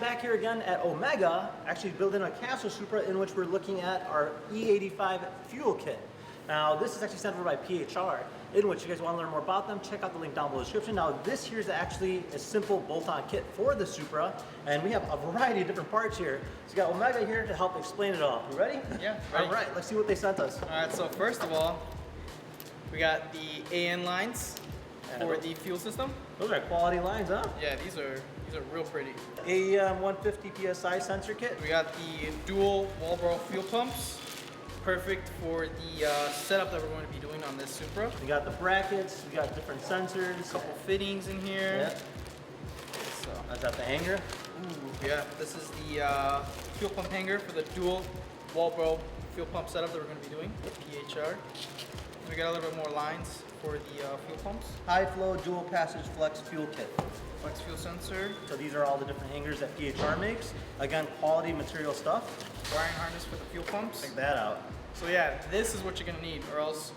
back here again at Omega, actually building a Castrol Supra in which we're looking at our E85 fuel kit. Now this is actually sent over by PHR, in which you guys want to learn more about them, check out the link down below the description. Now this here is actually a simple bolt-on kit for the Supra, and we have a variety of different parts here. So we got Omega here to help explain it all. You ready? Yeah, ready. All right, let's see what they sent us. All right, so first of all, we got the AN lines for the fuel system. Those are quality lines, huh? Yeah, these are real pretty. A 150 PSI sensor kit. We got the dual Marlboro fuel pumps, perfect for the setup that we're going to be doing on this Supra. We got the brackets, we got different sensors. A couple fittings in here. Yep. So, Is that the hanger? ooh, yeah, this is the fuel pump hanger for the dual Marlboro fuel pump setup that we're going to be doing with PHR. We got a little bit more lines for the fuel pumps. High flow dual passage flex fuel kit. Flex fuel sensor. So these are all the different hangers that PHR makes. Again, quality material stuff. Wiring harness for the fuel pumps. Check that out. So yeah, this is what you're gonna need, or else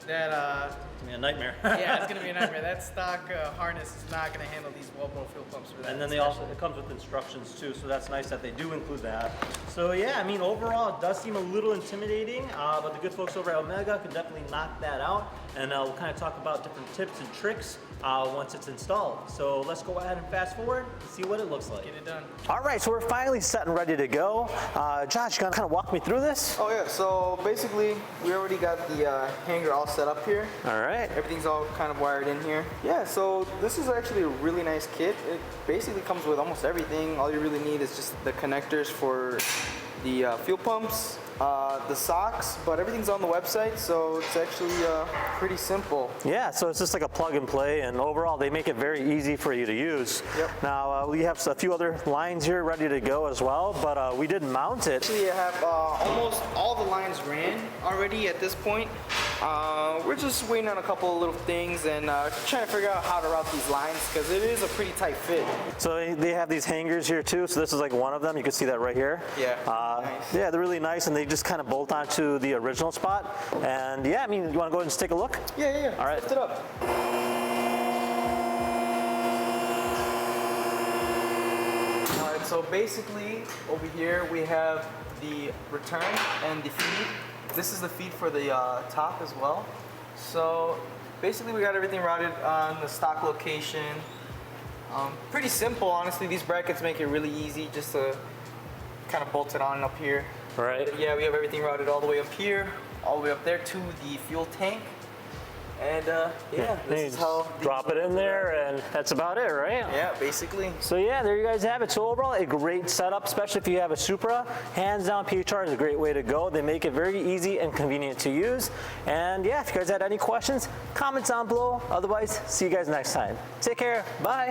that It's gonna be a nightmare. yeah, it's gonna be a nightmare. That stock harness is not gonna handle these Marlboro fuel pumps for that. And then they also, it comes with instructions too, so that's nice that they do include that. So yeah, I mean overall it does seem a little intimidating, but the good folks over at Omega can definitely knock that out. And we'll kind of talk about different tips and tricks once it's installed. So let's go ahead and fast forward and see what it looks like. Get it done. All right, so we're finally set and ready to go. Josh, you gonna kind of walk me through this? Oh yeah, so basically we already got the hanger all set up here. All right. Everything's all kind of wired in here. Yeah, so this is actually a really nice kit. It basically comes with almost everything. All you really need is just the connectors for the fuel pumps, the socks, but everything's on the website, so it's actually pretty simple. Yeah, so it's just like a plug and play, and overall they make it very easy for you to use. Yep. Now we have a few other lines here ready to go as well, but we didn't mount it. Actually, I have almost all the lines ran already at this point. We're just waiting on a couple of little things and trying to figure out how to route these lines because it is a pretty tight fit. So they have these hangers here too, so this is like one of them. You can see that right here. Yeah, nice. Yeah, they're really nice, and they just kind of bolt onto the original spot. And yeah, I mean, you want to go ahead and just take a look? Yeah. All right. Lift it up. All right, so basically over here we have the return and the feed. This is the feed for the top as well. So basically we got everything routed on the stock location. Pretty simple, honestly. These brackets make it really easy just to kind of bolt it on up here. Right. But yeah, we have everything routed all the way up here, all the way up there to the fuel tank. And yeah, this is how drop it in there, and that's about it, right? Yeah, basically. So yeah, there you guys have it. So overall, a great setup, especially if you have a Supra. Hands down, PHR is a great way to go. They make it very easy and convenient to use. And yeah, if you guys had any questions, comment down below. Otherwise, see you guys next time. Take care. Bye.